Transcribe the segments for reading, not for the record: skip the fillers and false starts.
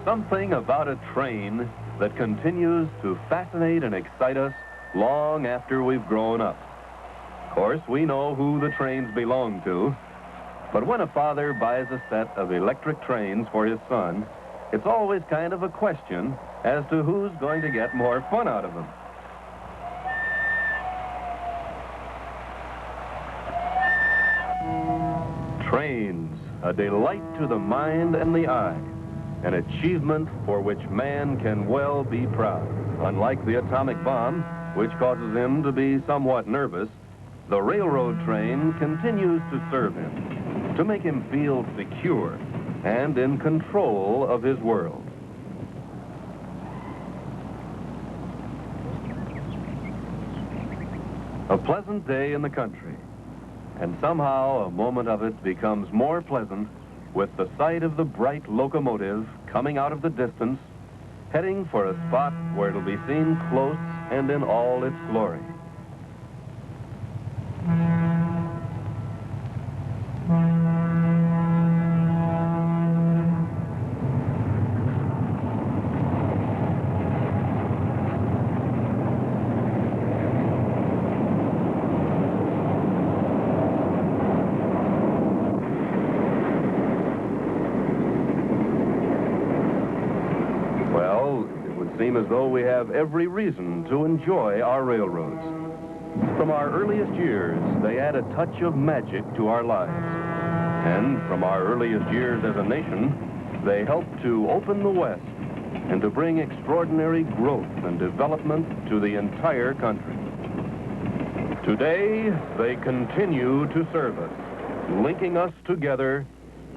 something about a train that continues to fascinate and excite us long after we've grown up. Of course, we know who the trains belong to, but when a father buys a set of electric trains for his son, it's always kind of a question as to who's going to get more fun out of them. Trains, a delight to the mind and the eye, an achievement for which man can well be proud. Unlike the atomic bomb, which causes him to be somewhat nervous, the railroad train continues to serve him, to make him feel secure and in control of his world. A pleasant day in the country, and somehow a moment of it becomes more pleasant with the sight of the bright locomotive coming out of the distance, heading for a spot where it'll be seen close and in all its glory. Seem as though we have every reason to enjoy our railroads. From our earliest years, they add a touch of magic to our lives. And from our earliest years as a nation, they help to open the West and to bring extraordinary growth and development to the entire country. Today, they continue to serve us, linking us together,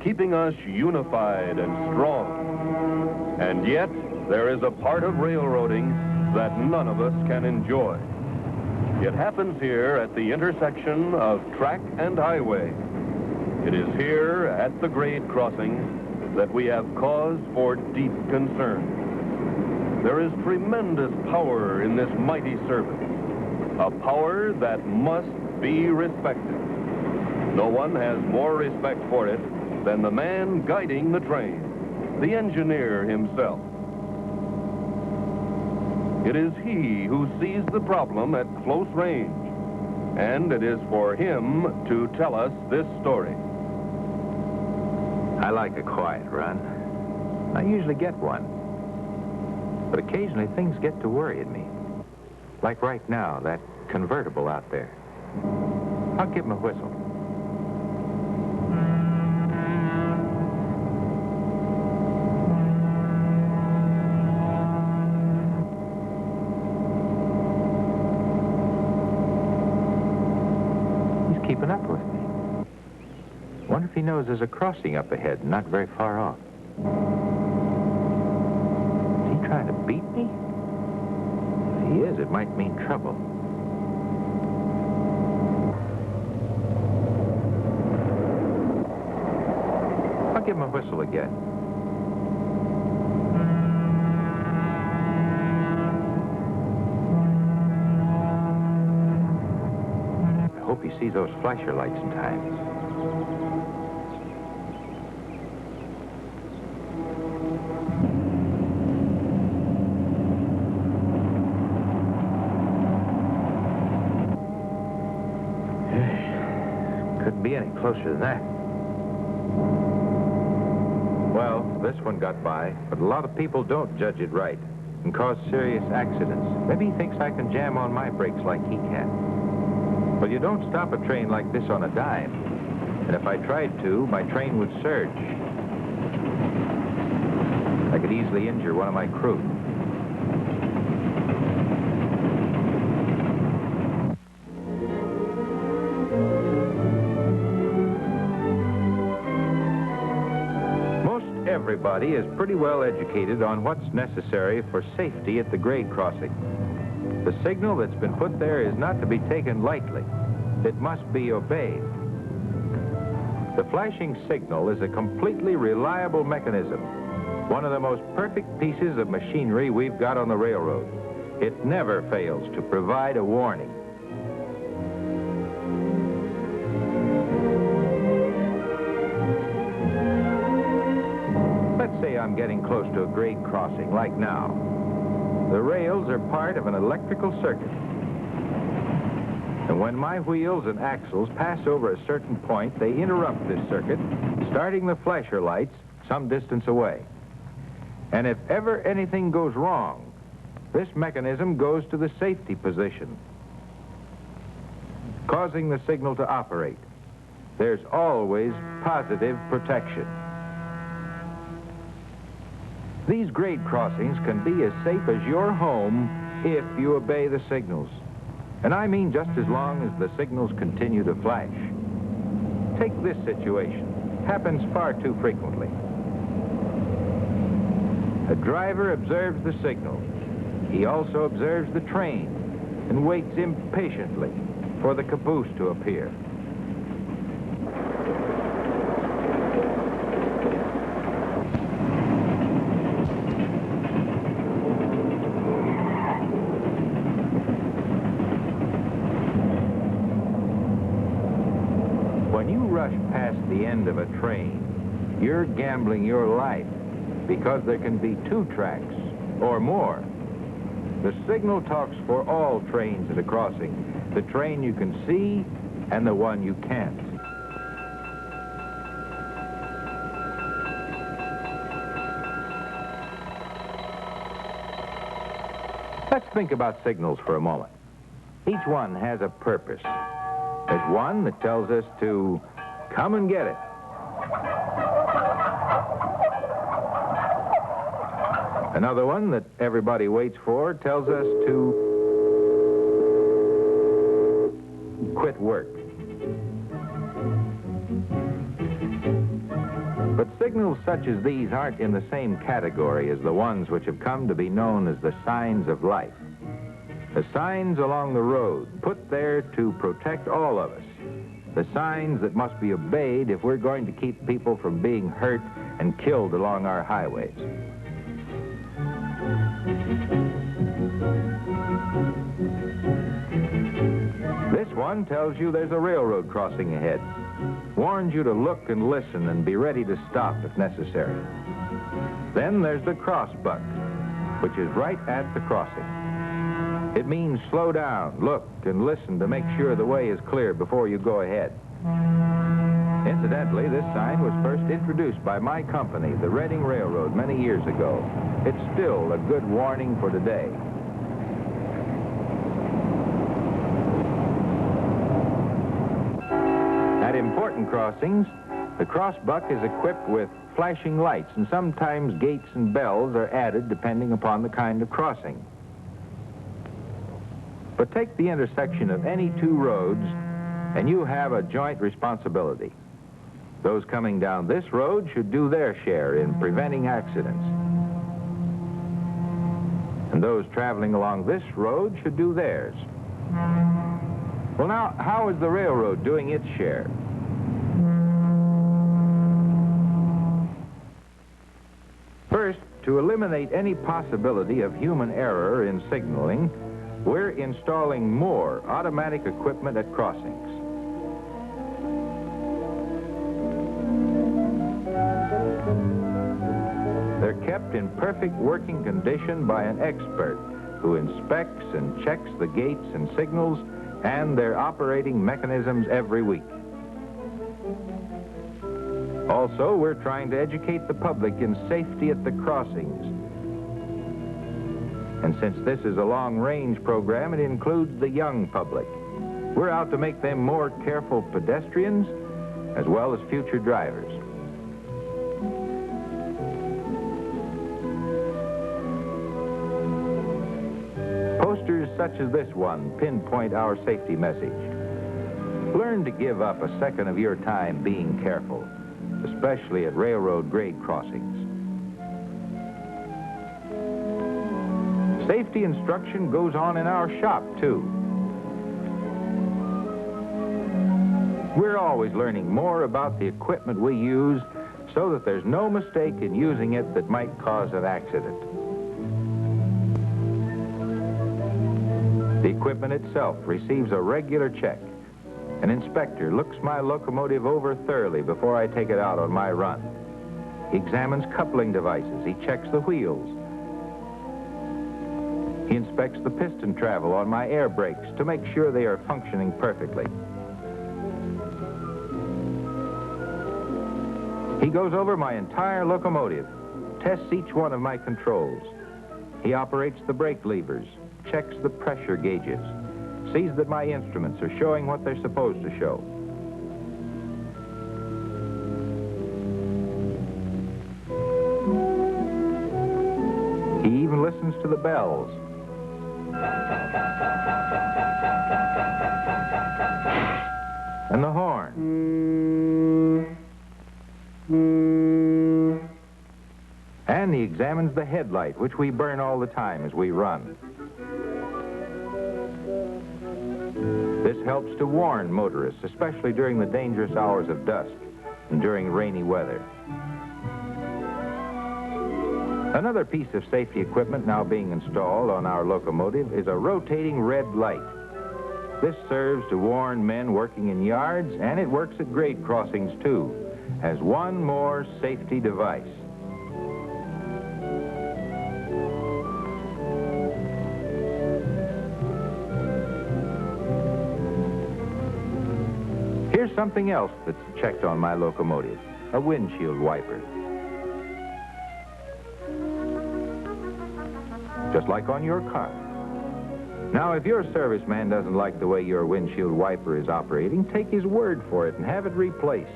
keeping us unified and strong. And yet, there is a part of railroading that none of us can enjoy. It happens here at the intersection of track and highway. It is here at the grade crossing that we have cause for deep concern. There is tremendous power in this mighty service, a power that must be respected. No one has more respect for it than the man guiding the train, the engineer himself. It is he who sees the problem at close range, and it is for him to tell us this story. I like a quiet run. I usually get one. But occasionally things get to worrying me. Like right now, that convertible out there. I'll give him a whistle. Keeping up with me. Wonder if he knows there's a crossing up ahead, not very far off. Is he trying to beat me? If he is, it might mean trouble. I'll give him a whistle again. Hope he sees those flasher lights in time. Couldn't be any closer than that. Well, this one got by, but a lot of people don't judge it right and cause serious accidents. Maybe he thinks I can jam on my brakes like he can. Well, you don't stop a train like this on a dime. And if I tried to, my train would surge. I could easily injure one of my crew. Most everybody is pretty well educated on what's necessary for safety at the grade crossing. The signal that's been put there is not to be taken lightly. It must be obeyed. The flashing signal is a completely reliable mechanism, one of the most perfect pieces of machinery we've got on the railroad. It never fails to provide a warning. Let's say I'm getting close to a grade crossing, like now. The rails are part of an electrical circuit. And when my wheels and axles pass over a certain point, they interrupt this circuit, starting the flasher lights some distance away. And if ever anything goes wrong, this mechanism goes to the safety position, causing the signal to operate. There's always positive protection. These grade crossings can be as safe as your home if you obey the signals. And I mean just as long as the signals continue to flash. Take this situation. Happens far too frequently. A driver observes the signal. He also observes the train and waits impatiently for the caboose to appear. When you rush past the end of a train, you're gambling your life because there can be 2 tracks or more. The signal talks for all trains at a crossing, the train you can see and the one you can't. Let's think about signals for a moment. Each one has a purpose. There's one that tells us to come and get it. Another one that everybody waits for tells us to quit work. But signals such as these aren't in the same category as the ones which have come to be known as the signs of life. The signs along the road, put there to protect all of us. The signs that must be obeyed if we're going to keep people from being hurt and killed along our highways. This one tells you there's a railroad crossing ahead. Warns you to look and listen and be ready to stop if necessary. Then there's the crossbuck, which is right at the crossing. It means slow down, look, and listen to make sure the way is clear before you go ahead. Incidentally, this sign was first introduced by my company, the Reading Railroad, many years ago. It's still a good warning for today. At important crossings, the crossbuck is equipped with flashing lights, and sometimes gates and bells are added depending upon the kind of crossing. But take the intersection of any 2 roads, and you have a joint responsibility. Those coming down this road should do their share in preventing accidents. And those traveling along this road should do theirs. Well, now, how is the railroad doing its share? First, to eliminate any possibility of human error in signaling, we're installing more automatic equipment at crossings. They're kept in perfect working condition by an expert who inspects and checks the gates and signals and their operating mechanisms every week. Also, we're trying to educate the public in safety at the crossings. And since this is a long-range program, it includes the young public. We're out to make them more careful pedestrians as well as future drivers. Posters such as this one pinpoint our safety message. Learn to give up a second of your time being careful, especially at railroad grade crossings. Safety instruction goes on in our shop, too. We're always learning more about the equipment we use so that there's no mistake in using it that might cause an accident. The equipment itself receives a regular check. An inspector looks my locomotive over thoroughly before I take it out on my run. He examines coupling devices. He checks the wheels. He inspects the piston travel on my air brakes to make sure they are functioning perfectly. He goes over my entire locomotive, tests each one of my controls. He operates the brake levers, checks the pressure gauges, sees that my instruments are showing what they're supposed to show. He even listens to the bells. And the horn. And he examines the headlight, which we burn all the time as we run. This helps to warn motorists, especially during the dangerous hours of dusk and during rainy weather. Another piece of safety equipment now being installed on our locomotive is a rotating red light. This serves to warn men working in yards, and it works at grade crossings too, as one more safety device. Here's something else that's checked on my locomotive, a windshield wiper. Just like on your car. Now, if your serviceman doesn't like the way your windshield wiper is operating, take his word for it and have it replaced.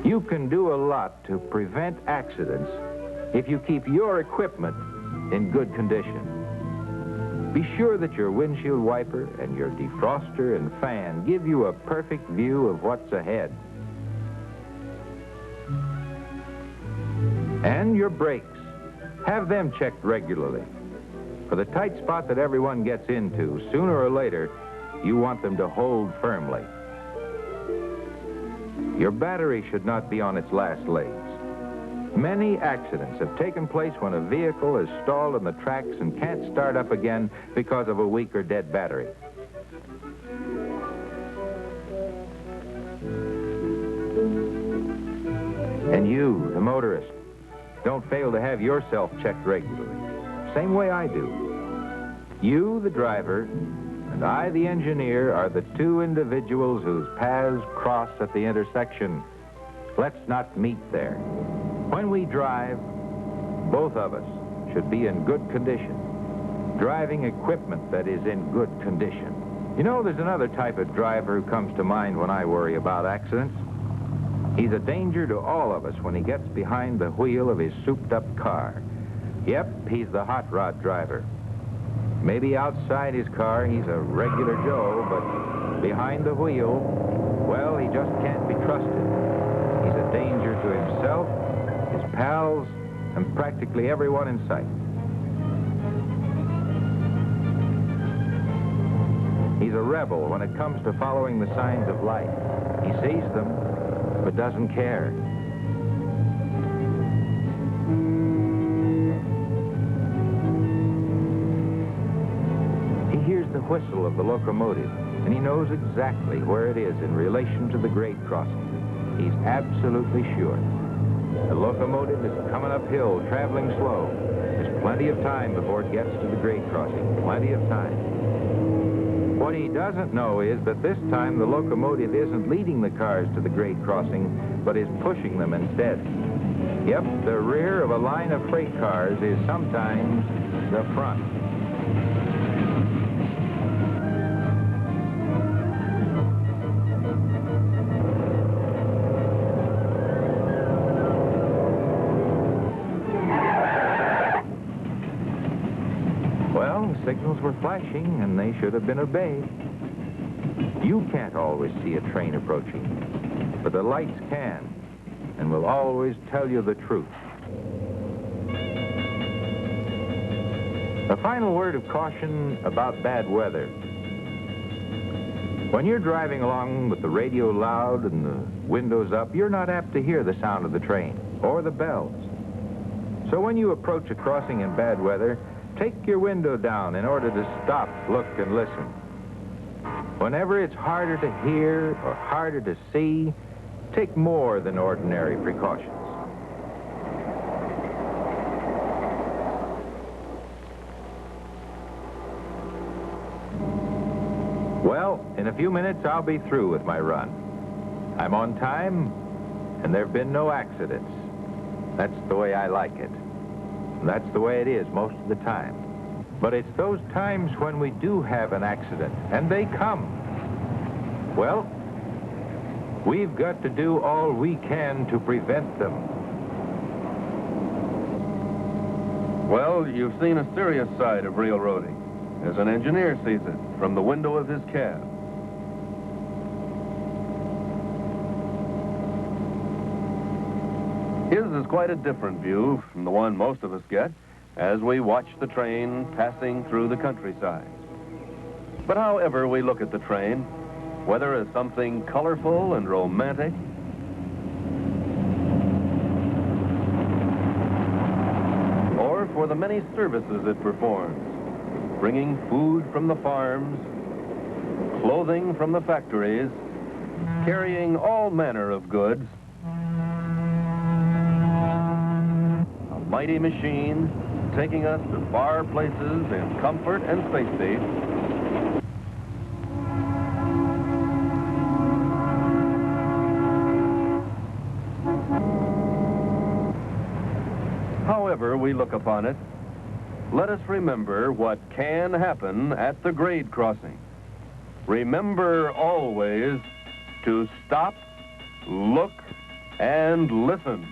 You can do a lot to prevent accidents if you keep your equipment in good condition. Be sure that your windshield wiper and your defroster and fan give you a perfect view of what's ahead. And your brakes. Have them checked regularly. For the tight spot that everyone gets into, sooner or later, you want them to hold firmly. Your battery should not be on its last legs. Many accidents have taken place when a vehicle is stalled on the tracks and can't start up again because of a weak or dead battery. And you, the motorist, don't fail to have yourself checked regularly. Same way I do. You, the driver, and I, the engineer, are the two individuals whose paths cross at the intersection. Let's not meet there. When we drive, both of us should be in good condition. Driving equipment that is in good condition. You know, there's another type of driver who comes to mind when I worry about accidents. He's a danger to all of us when he gets behind the wheel of his souped-up car. Yep, he's the hot rod driver. Maybe outside his car he's a regular Joe, but behind the wheel, well, he just can't be trusted. He's a danger to himself, his pals, and practically everyone in sight. He's a rebel when it comes to following the signs of life. He sees them, but doesn't care. He hears the whistle of the locomotive, and he knows exactly where it is in relation to the grade crossing. He's absolutely sure. The locomotive is coming uphill, traveling slow. There's plenty of time before it gets to the grade crossing. Plenty of time. What he doesn't know is that this time the locomotive isn't leading the cars to the grade crossing, but is pushing them instead. Yep, the rear of a line of freight cars is sometimes the front. Signals were flashing, and they should have been obeyed. You can't always see a train approaching, but the lights can, and will always tell you the truth. A final word of caution about bad weather. When you're driving along with the radio loud and the windows up, you're not apt to hear the sound of the train or the bells. So when you approach a crossing in bad weather, take your window down in order to stop, look, and listen. Whenever it's harder to hear or harder to see, take more than ordinary precautions. Well, in a few minutes, I'll be through with my run. I'm on time, and there have been no accidents. That's the way I like it. And that's the way it is most of the time. But it's those times when we do have an accident, and they come. Well, we've got to do all we can to prevent them. Well, you've seen a serious side of railroading, as an engineer sees it from the window of his cab. His is quite a different view from the one most of us get as we watch the train passing through the countryside. But however we look at the train, whether as something colorful and romantic, or for the many services it performs, bringing food from the farms, clothing from the factories, carrying all manner of goods, a mighty machine taking us to far places in comfort and safety. However we look upon it, let us remember what can happen at the grade crossing. Remember always to stop, look, and listen.